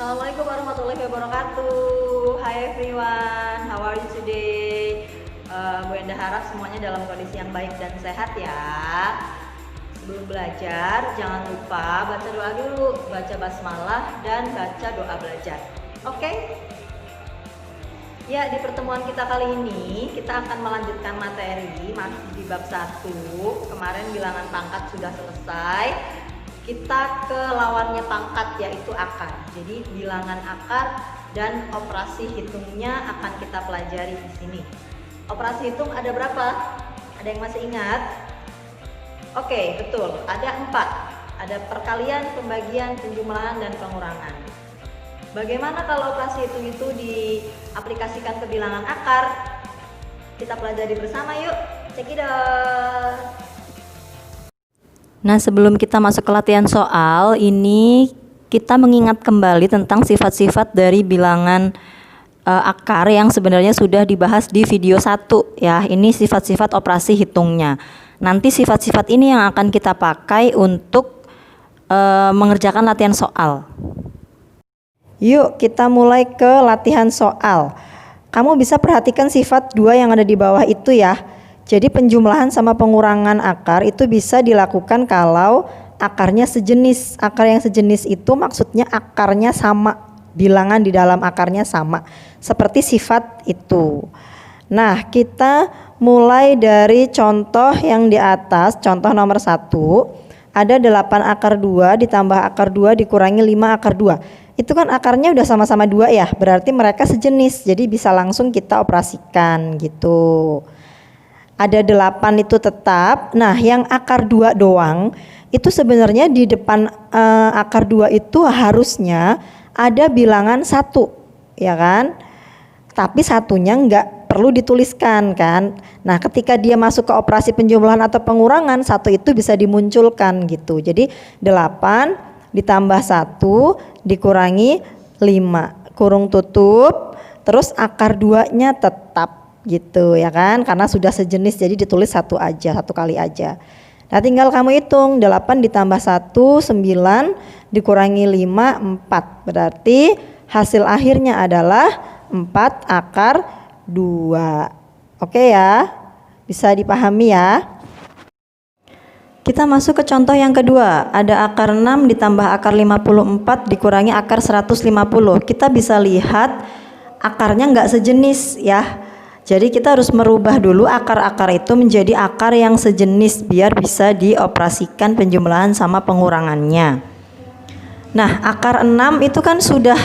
Assalamualaikum warahmatullahi wabarakatuh. Hi everyone, how are you today? Bu Enda harap semuanya dalam kondisi yang baik dan sehat ya. Sebelum belajar, jangan lupa baca doa dulu, baca basmalah dan baca doa belajar. Oke? Ya, di pertemuan kita kali ini kita akan melanjutkan materi masih di bab 1. Kemarin bilangan pangkat sudah selesai. Kita ke lawannya pangkat yaitu akar. Jadi bilangan akar dan operasi hitungnya akan kita pelajari di sini. Operasi hitung ada berapa? Ada yang masih ingat? Oke, betul. Ada 4. Ada perkalian, pembagian, penjumlahan, dan pengurangan. Bagaimana kalau operasi hitung itu diaplikasikan ke bilangan akar? Kita pelajari bersama yuk. Check it out. Nah, sebelum kita masuk ke latihan soal, ini kita mengingat kembali tentang sifat-sifat dari bilangan akar yang sebenarnya sudah dibahas di video 1 ya. Ini sifat-sifat operasi hitungnya. Nanti sifat-sifat ini yang akan kita pakai untuk mengerjakan latihan soal. Yuk, kita mulai ke latihan soal. Kamu bisa perhatikan sifat 2 yang ada di bawah itu ya. Jadi penjumlahan sama pengurangan akar itu bisa dilakukan kalau akarnya sejenis. Akar yang sejenis itu maksudnya akarnya sama, bilangan di dalam akarnya sama, seperti sifat itu. Nah, kita mulai dari contoh yang di atas, contoh nomor 1. Ada 8 akar 2 ditambah akar 2 dikurangi 5 akar 2. Itu kan akarnya udah sama-sama 2 ya, berarti mereka sejenis. Jadi bisa langsung kita operasikan gitu. Ada 8 itu tetap. Nah, yang akar 2 doang itu sebenarnya di depan akar 2 itu harusnya ada bilangan 1 ya kan, tapi satunya nggak perlu dituliskan kan. Nah, ketika dia masuk ke operasi penjumlahan atau pengurangan, 1 itu bisa dimunculkan gitu. Jadi 8 ditambah 1 dikurangi 5 kurung tutup, terus akar 2 nya tetap gitu ya kan, karena sudah sejenis jadi ditulis 1 aja, 1 kali aja. Nah, tinggal kamu hitung 8 ditambah 1 9 dikurangi 5 4, berarti hasil akhirnya adalah 4 akar 2. Oke ya, bisa dipahami ya. Kita masuk ke contoh yang kedua. Ada akar 6 ditambah akar 54 dikurangi akar 150. Kita bisa lihat akarnya nggak sejenis ya. Jadi kita harus merubah dulu akar-akar itu menjadi akar yang sejenis biar bisa dioperasikan penjumlahan sama pengurangannya. Nah, akar 6 itu kan sudah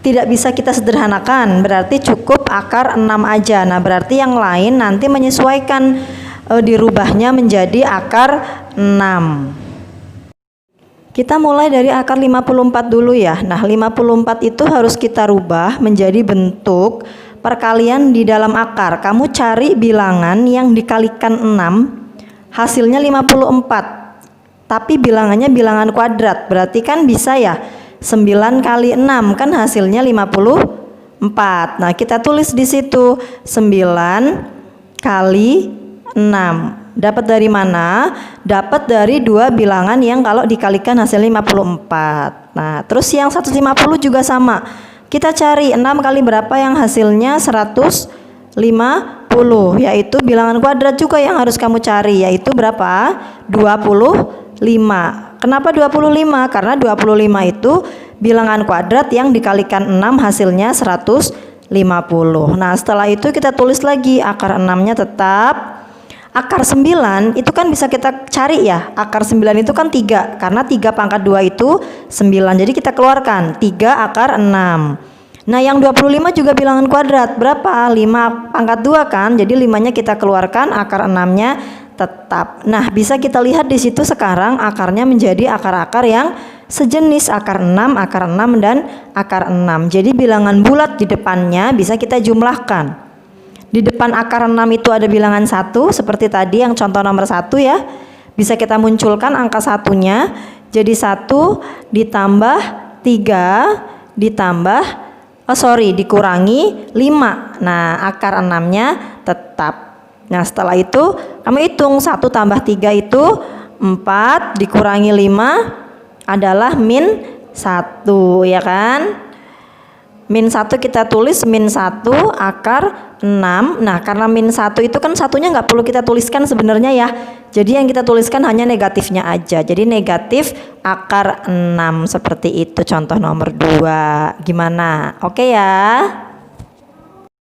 tidak bisa kita sederhanakan, berarti cukup akar 6 aja. Nah, berarti yang lain nanti menyesuaikan, dirubahnya menjadi akar 6. Kita mulai dari akar 54 dulu ya. Nah, 54 itu harus kita rubah menjadi bentuk perkalian di dalam akar. Kamu cari bilangan yang dikalikan 6, hasilnya 54. Tapi bilangannya bilangan kuadrat, berarti kan bisa ya 9 kali 6 kan hasilnya 54. Nah, kita tulis di situ 9 kali 6. Dapat dari mana? Dapat dari 2 bilangan yang kalau dikalikan hasilnya 54. Nah, terus yang 150 juga sama. Kita cari 6 kali berapa yang hasilnya 150, yaitu bilangan kuadrat juga yang harus kamu cari, yaitu berapa? 25. Kenapa 25? Karena 25 itu bilangan kuadrat yang dikalikan 6 hasilnya 150. Nah, setelah itu kita tulis lagi akar 6-nya tetap. Akar 9 itu kan bisa kita cari ya. Akar 9 itu kan 3, karena 3 pangkat 2 itu 9. Jadi kita keluarkan 3 akar 6. Nah, yang 25 juga bilangan kuadrat. Berapa? 5 pangkat 2 kan. Jadi 5-nya kita keluarkan, akar 6-nya tetap. Nah, bisa kita lihat di situ sekarang akarnya menjadi akar-akar yang sejenis, akar 6, akar 6 dan akar 6. Jadi bilangan bulat di depannya bisa kita jumlahkan. Di depan akar 6 itu ada bilangan 1 seperti tadi yang contoh nomor 1 ya. Bisa kita munculkan angka 1-nya jadi 1 ditambah 3 ditambah dikurangi 5. Nah, akar 6-nya tetap. Nah, setelah itu kamu hitung 1 tambah 3 itu 4 dikurangi 5 adalah min 1 ya kan. Min 1 kita tulis min 1 akar 6. Nah, karena min 1 itu kan satunya nggak perlu kita tuliskan sebenarnya ya. Jadi yang kita tuliskan hanya negatifnya aja. Jadi negatif akar 6 seperti itu contoh nomor 2. Gimana? Oke ya?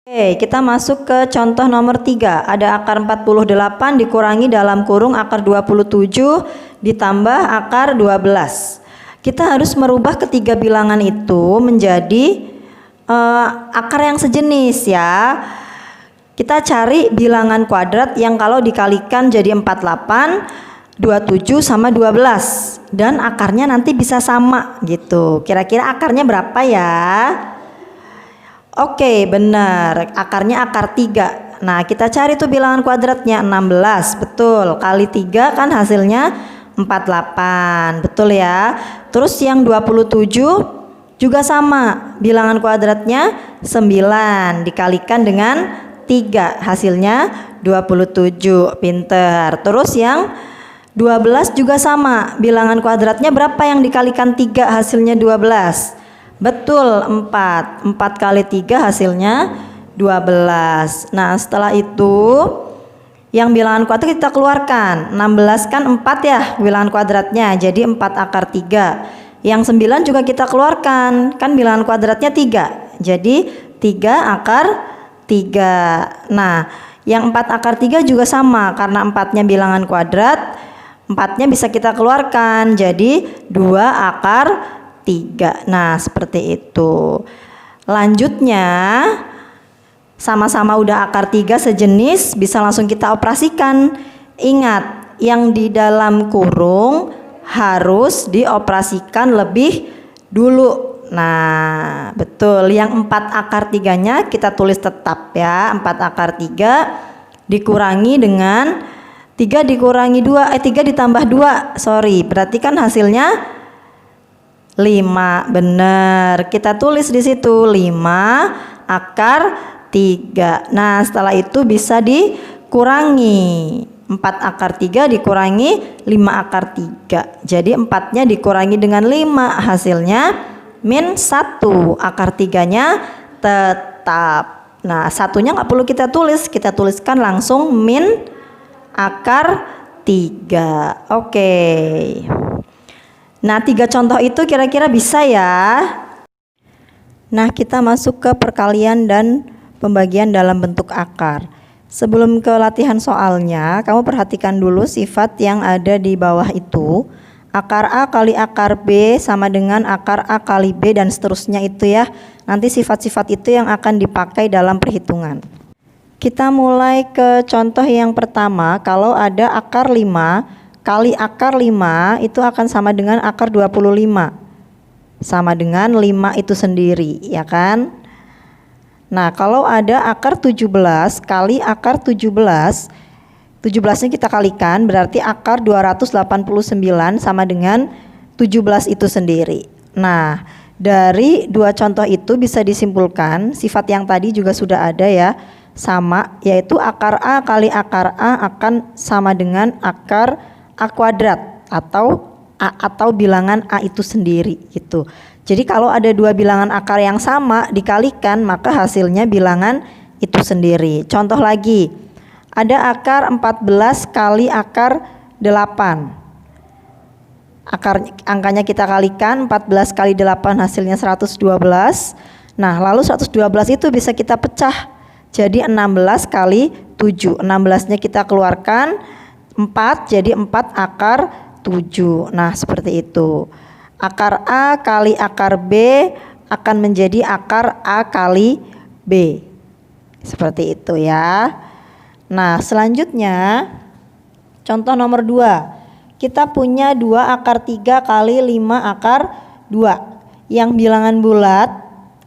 Oke, kita masuk ke contoh nomor 3. Ada akar 48 dikurangi dalam kurung akar 27 ditambah akar 12. Kita harus merubah ketiga bilangan itu menjadi akar yang sejenis ya. Kita cari bilangan kuadrat yang kalau dikalikan jadi 48, 27 sama 12 dan akarnya nanti bisa sama gitu. Kira-kira akarnya berapa ya? Oke, benar. Akarnya akar 3. Nah, kita cari tuh bilangan kuadratnya 16. Betul. Kali 3 kan hasilnya 48. Betul ya. Terus yang 27 juga sama, bilangan kuadratnya 9 dikalikan dengan 3, hasilnya 27, pinter. Terus yang 12 juga sama, bilangan kuadratnya berapa yang dikalikan 3 hasilnya 12? Betul, 4. 4 kali 3 hasilnya 12. Nah, setelah itu yang bilangan kuadrat kita keluarkan. 16 kan 4 ya bilangan kuadratnya, jadi 4 akar 3. Yang 9 juga kita keluarkan, kan bilangan kuadratnya 3. Jadi 3 akar 3. Nah, yang 4 akar 3 juga sama, karena 4-nya bilangan kuadrat, 4-nya bisa kita keluarkan, jadi 2 akar 3. Nah, seperti itu. Lanjutnya, sama-sama udah akar 3 sejenis, bisa langsung kita operasikan. Ingat, yang di dalam kurung harus dioperasikan lebih dulu. Nah, betul. Yang 4 akar 3-nya kita tulis tetap ya. 4 akar 3 dikurangi dengan 3 dikurangi 2, 3 ditambah 2. Sorry, berarti kan hasilnya 5. Bener. Kita tulis di situ 5 akar 3. Nah, setelah itu bisa dikurangi. 4 akar 3 dikurangi 5 akar 3. Jadi 4-nya dikurangi dengan 5, hasilnya min 1. Akar 3-nya tetap. Nah, satunya nggak perlu kita tulis, kita tuliskan langsung min akar 3. Oke. Nah, 3 contoh itu kira-kira bisa ya. Nah, kita masuk ke perkalian dan pembagian dalam bentuk akar. Sebelum ke latihan soalnya, kamu perhatikan dulu sifat yang ada di bawah itu. Akar A kali akar B sama dengan akar A kali B dan seterusnya itu ya. Nanti sifat-sifat itu yang akan dipakai dalam perhitungan. Kita mulai ke contoh yang pertama. Kalau ada akar 5 kali akar 5 itu akan sama dengan akar 25. Sama dengan 5 itu sendiri, ya kan? Nah, kalau ada akar 17 kali akar 17, 17-nya kita kalikan berarti akar 289 sama dengan 17 itu sendiri. Nah, dari dua contoh itu bisa disimpulkan sifat yang tadi juga sudah ada ya, sama, yaitu akar A kali akar A akan sama dengan akar A kuadrat atau bilangan A itu sendiri gitu. Jadi kalau ada dua bilangan akar yang sama dikalikan maka hasilnya bilangan itu sendiri. Contoh lagi, ada akar 14 kali akar 8. Angkanya kita kalikan, 14 kali 8 hasilnya 112. Nah, lalu 112 itu bisa kita pecah jadi 16 kali 7. 16-nya kita keluarkan 4, jadi 4 akar 7. Nah, seperti itu. Akar A kali akar B akan menjadi akar A kali B. Seperti itu ya. Nah, selanjutnya contoh nomor 2. Kita punya 2 akar 3 kali 5 akar 2. Yang bilangan bulat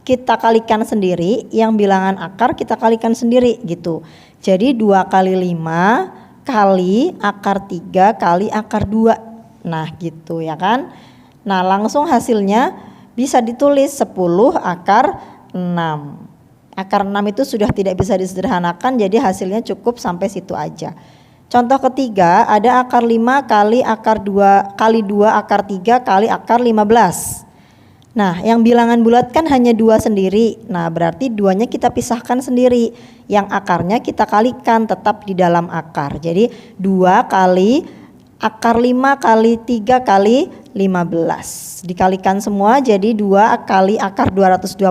kita kalikan sendiri, yang bilangan akar kita kalikan sendiri gitu. Jadi 2 kali 5 kali akar 3 kali akar 2. Nah, gitu ya kan. Nah, langsung hasilnya bisa ditulis 10 akar 6. Akar 6 itu sudah tidak bisa disederhanakan, jadi hasilnya cukup sampai situ aja. Contoh ketiga, ada akar 5 kali akar 2 kali 2 akar 3 kali akar 15. Nah, yang bilangan bulat kan hanya 2 sendiri. Nah, berarti 2-nya kita pisahkan sendiri. Yang akarnya kita kalikan tetap di dalam akar. Jadi 2 kali akar 5 kali 3 kali 15. Dikalikan semua jadi 2 kali akar 225.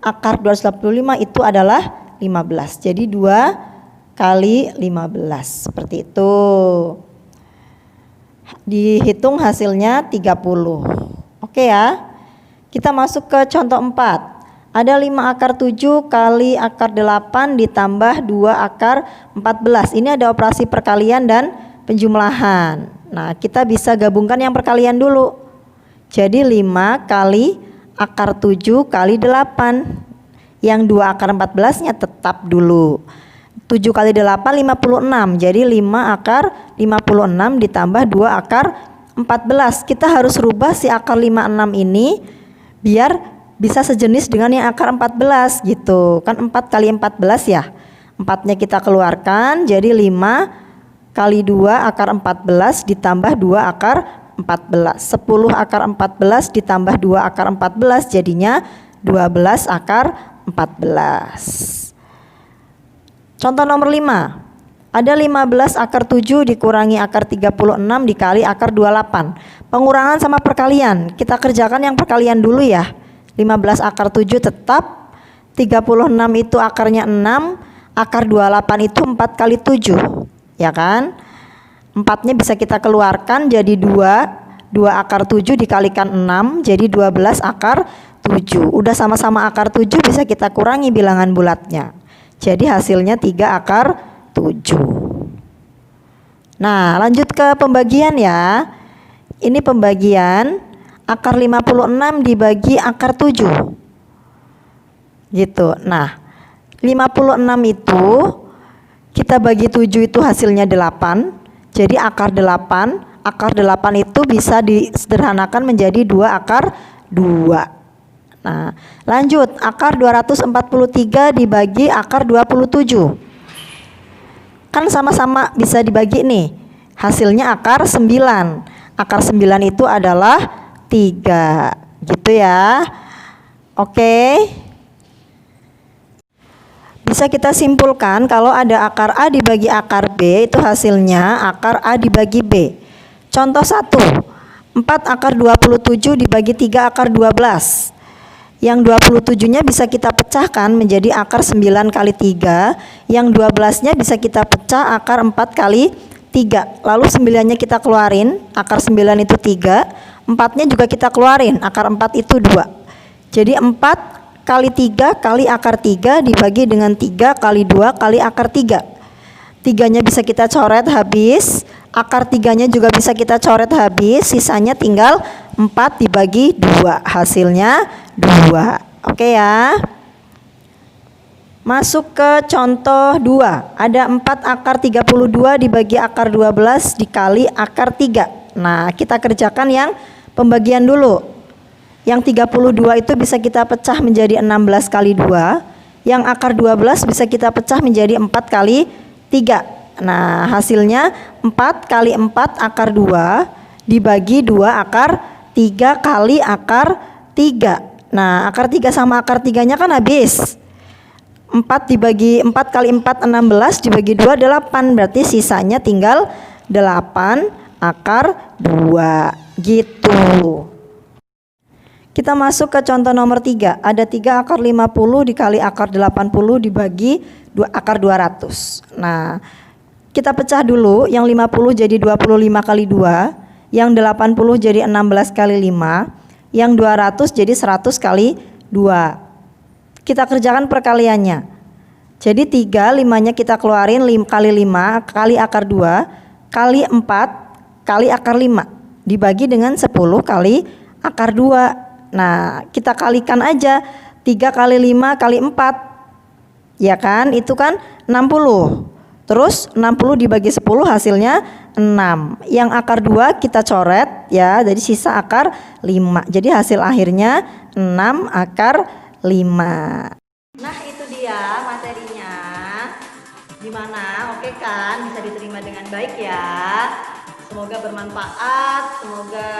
Akar 225 itu adalah 15. Jadi 2 kali 15. Seperti itu. Dihitung hasilnya 30. Oke ya. Kita masuk ke contoh 4. Ada 5 akar 7 kali akar 8 ditambah 2 akar 14. Ini ada operasi perkalian dan penjumlahan. Nah, kita bisa gabungkan yang perkalian dulu. Jadi 5 kali akar 7 kali 8. Yang 2 akar 14-nya tetap dulu. 7 kali 8 56. Jadi 5 akar 56 ditambah 2 akar 14. Kita harus rubah si akar 56 ini biar bisa sejenis dengan yang akar 14 gitu. Kan 4 kali 14 ya. 4-nya kita keluarkan jadi 5 kali 2 akar 14 ditambah 2 akar 14. 10 akar 14 ditambah 2 akar 14 jadinya 12 akar 14. Contoh nomor 5. Ada 15 akar 7 dikurangi akar 36 dikali akar 28. Pengurangan sama perkalian. Kita kerjakan yang perkalian dulu ya. 15 akar 7 tetap. 36 itu akarnya 6. Akar 28 itu 4 kali 7. Ya kan? 4-nya bisa kita keluarkan jadi 2. 2 akar 7 dikalikan 6 jadi 12 akar 7. Udah sama-sama akar 7 bisa kita kurangi bilangan bulatnya. Jadi hasilnya 3 akar 7. Nah, lanjut ke pembagian ya. Ini pembagian akar 56 dibagi akar 7. Gitu. Nah, 56 itu kita bagi 7 itu hasilnya 8. Jadi akar 8 itu bisa disederhanakan menjadi 2 akar 2. Nah, lanjut akar 243 dibagi akar 27. Kan sama-sama bisa dibagi nih. Hasilnya akar 9. Akar 9 itu adalah 3. Gitu ya. Oke. Bisa kita simpulkan kalau ada akar A dibagi akar B itu hasilnya akar A dibagi B. Contoh 1. 4 akar 27 dibagi 3 akar 12. Yang 27-nya bisa kita pecahkan menjadi akar 9 kali 3. Yang 12-nya bisa kita pecah akar 4 kali 3. Lalu 9-nya kita keluarin, akar 9 itu 3. 4-nya juga kita keluarin, akar 4 itu 2. Jadi 4 kali 3 kali akar 3 dibagi dengan 3 kali 2 kali akar 3. 3-nya bisa kita coret habis. Akar 3-nya juga bisa kita coret habis. Sisanya tinggal 4 dibagi 2. Hasilnya 2. Oke ya. Masuk ke contoh 2. Ada 4 akar 32 dibagi akar 12 dikali akar 3. Nah, kita kerjakan yang pembagian dulu. Yang 32 itu bisa kita pecah menjadi 16 kali 2. Yang akar 12 bisa kita pecah menjadi 4 kali 3. Nah, hasilnya 4 kali 4 akar 2 dibagi 2 akar 3 kali akar 3. Nah, akar 3 sama akar 3-nya kan habis. 4 dibagi 4 kali 4 16 dibagi 2 8. Berarti sisanya tinggal 8 akar 2. Gitu. Kita masuk ke contoh nomor 3. Ada 3 akar 50 dikali akar 80 dibagi 2 akar 200. Nah, kita pecah dulu. Yang 50 jadi 25 kali 2. Yang 80 jadi 16 kali 5. Yang 200 jadi 100 kali 2. Kita kerjakan perkaliannya. Jadi 3, 5-nya kita keluarin, kali 5 kali akar 2 kali 4 kali akar 5 dibagi dengan 10 kali akar 2. Nah, kita kalikan aja 3 kali 5 kali 4. Ya kan? Itu kan 60. Terus 60 dibagi 10 hasilnya 6. Yang akar 2 kita coret ya, jadi sisa akar 5. Jadi hasil akhirnya 6 akar 5. Nah, itu dia materinya. Gimana? Oke kan? Bisa diterima dengan baik ya. Semoga bermanfaat, semoga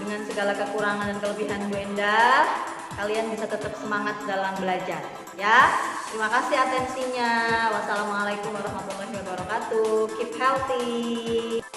dengan segala kekurangan dan kelebihan Bu Endah, kalian bisa tetap semangat dalam belajar ya. Terima kasih atensinya. Wassalamualaikum warahmatullahi wabarakatuh. Keep healthy.